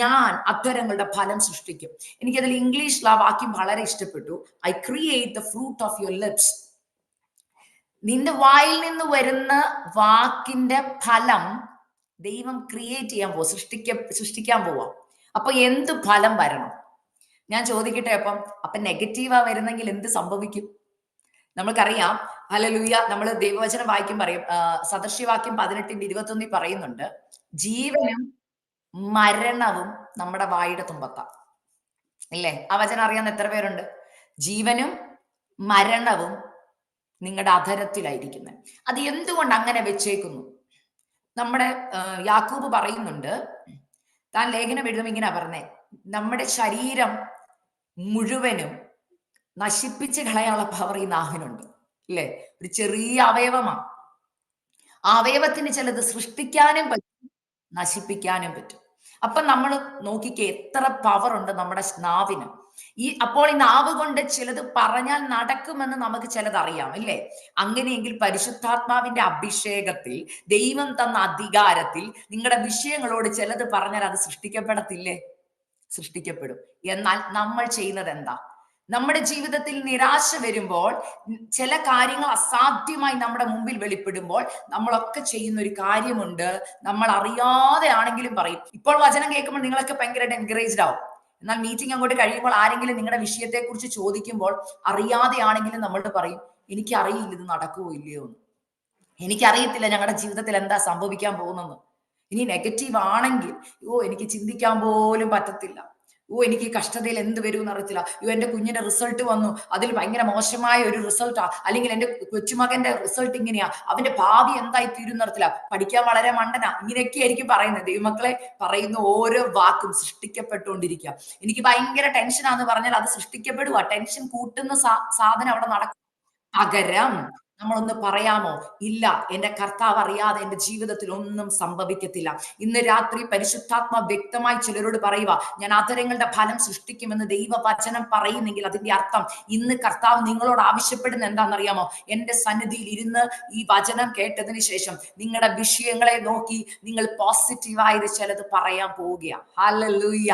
ഞാൻ അധ്വരങ്ങളുടെ ഫലം സൃഷ്ടിക്കും. എനിക്കതിൽ ഇംഗ്ലീഷിൽ ആ വാക്യം വളരെ ഇഷ്ടപ്പെട്ടു. I create the fruit of your lips. നിന്റെ വായിൽ നിന്ന് വരുന്ന വാക്കിന്റെ ഫലം ദൈവം ക്രിയേറ്റ് ചെയ്യാൻ പോവാ, സൃഷ്ടിക്കാൻ പോവാ. അപ്പൊ എന്ത് ഫലം വരണം? ഞാൻ ചോദിക്കട്ടെ, അപ്പൊ നെഗറ്റീവാ വരുന്നെങ്കിൽ എന്ത് സംഭവിക്കും? നമ്മൾക്കറിയാം, ഹല്ലേലൂയ, നമ്മൾ ദൈവവചനം വായിക്കും പറയും, സദൃശ്യവാക്യം 18:21 പറയുന്നുണ്ട്, ജീവനും മരണവും നമ്മുടെ വായുടെ തുമ്പത്താണ്. ഇല്ലേ? ആ വചനം അറിയാവുന്ന എത്ര പേരുണ്ട്? ജീവനും മരണവും നിങ്ങളുടെ അധരത്തിലായിരിക്കുന്നത്. അത് എന്തുകൊണ്ട് അങ്ങനെ വെച്ചേക്കുന്നു? നമ്മുടെ യാക്കോബ് പറയുന്നുണ്ട്, താൻ ലേഖനം എഴുതും ഇങ്ങനെ പറഞ്ഞേ, നമ്മുടെ ശരീരം മുഴുവനും നശിപ്പിച്ച് കളയാനുള്ള പവർ ഈ നാവിനുണ്ട്. ഇല്ലേ? ഒരു ചെറിയ അവയവമാണ്. ആ അവയവത്തിന് ചിലത് സൃഷ്ടിക്കാനും പറ്റും, നശിപ്പിക്കാനും പറ്റും. അപ്പൊ നമ്മൾ നോക്കിക്കേ, എത്ര പവർ ഉണ്ട് നമ്മുടെ നാവിന്. അപ്പോൾ ഈ നാവ് കൊണ്ട് ചിലത് പറഞ്ഞാൽ നടക്കുമെന്ന് നമുക്ക് ചിലത് അറിയാം, അല്ലേ? അങ്ങനെയെങ്കിൽ പരിശുദ്ധാത്മാവിന്റെ അഭിഷേകത്തിൽ, ദൈവം തന്ന അധികാരത്തിൽ നിങ്ങളുടെ വിഷയങ്ങളോട് ചിലത് പറഞ്ഞാൽ അത് സൃഷ്ടിക്കപ്പെടത്തില്ലേ? സൃഷ്ടിക്കപ്പെടും. എന്നാൽ നമ്മൾ ചെയ്യുന്നത് എന്താ? നമ്മുടെ ജീവിതത്തിൽ നിരാശ വരുമ്പോൾ, ചില കാര്യങ്ങൾ അസാധ്യമായി നമ്മുടെ മുമ്പിൽ വെളിപ്പെടുമ്പോൾ, നമ്മളൊക്കെ ചെയ്യുന്ന ഒരു കാര്യമുണ്ട്. നമ്മൾ അറിയാതെ ആണെങ്കിലും പറയും. ഇപ്പോൾ വചനം കേൾക്കുമ്പോൾ നിങ്ങളൊക്കെ ഭയങ്കരമായിട്ട് എൻകറേജ്ഡ് ആവും. എന്നാൽ മീറ്റിംഗ് അങ്ങോട്ട് കഴിയുമ്പോൾ ആരെങ്കിലും നിങ്ങളുടെ വിഷയത്തെ കുറിച്ച് ചോദിക്കുമ്പോൾ അറിയാതെ ആണെങ്കിലും നമ്മളോട് പറയും, എനിക്കറിയില്ല ഇത് നടക്കുമോ ഇല്ലയോ എന്ന്, എനിക്കറിയത്തില്ല ഞങ്ങളുടെ ജീവിതത്തിൽ എന്താ സംഭവിക്കാൻ പോകുന്നെന്ന്. ഇനി നെഗറ്റീവ് ആണെങ്കിൽ, എനിക്ക് ചിന്തിക്കാൻ പോലും പറ്റത്തില്ല. എനിക്ക് കഷ്ടതയിൽ എന്ത് വരും എന്ന് അറിയത്തില്ല. എന്റെ കുഞ്ഞിന്റെ റിസൾട്ട് വന്നു, അതിൽ ഭയങ്കര മോശമായ ഒരു റിസൾട്ടാ, അല്ലെങ്കിൽ എന്റെ കൊച്ചുമകന്റെ റിസൾട്ട് ഇങ്ങനെയാ, അവന്റെ ഭാവി എന്തായി തീരും അറിയത്തില്ല, പഠിക്കാൻ വളരെ മണ്ടനാ. ഇങ്ങനെയൊക്കെ ആയിരിക്കും പറയുന്നത്. ദൈവമക്കളെ, പറയുന്ന ഓരോ വാക്കും സൃഷ്ടിക്കപ്പെട്ടുകൊണ്ടിരിക്കുക. എനിക്ക് ഭയങ്കര ടെൻഷനാന്ന് പറഞ്ഞാൽ അത് സൃഷ്ടിക്കപ്പെടുക. ടെൻഷൻ കൂട്ടുന്ന സാധനം അവിടെ നടക്കും. പകരം നമ്മളൊന്ന് പറയാമോ? ഇല്ല, എന്റെ കർത്താവ് അറിയാതെ എന്റെ ജീവിതത്തിൽ ഒന്നും സംഭവിക്കത്തില്ല. ഇന്ന് രാത്രി പരിശുദ്ധാത്മ വ്യക്തമായി ചിലരോട് പറയുക, ഞാൻ അധരങ്ങളുടെ ഫലം സൃഷ്ടിക്കുമെന്ന് ദൈവവചനം പറയുന്നെങ്കിൽ അതിന്റെ അർത്ഥം ഇന്ന് കർത്താവ് നിങ്ങളോട് ആവശ്യപ്പെടുന്ന എന്താണെന്നറിയാമോ? എന്റെ സന്നിധിയിൽ ഇരുന്ന് ഈ വചനം കേട്ടതിന് ശേഷം നിങ്ങളുടെ വിഷയങ്ങളെ നോക്കി നിങ്ങൾ പോസിറ്റീവായത് ചിലത് പറയാൻ പോവുകയാണ്. ഹല്ലേലൂയ.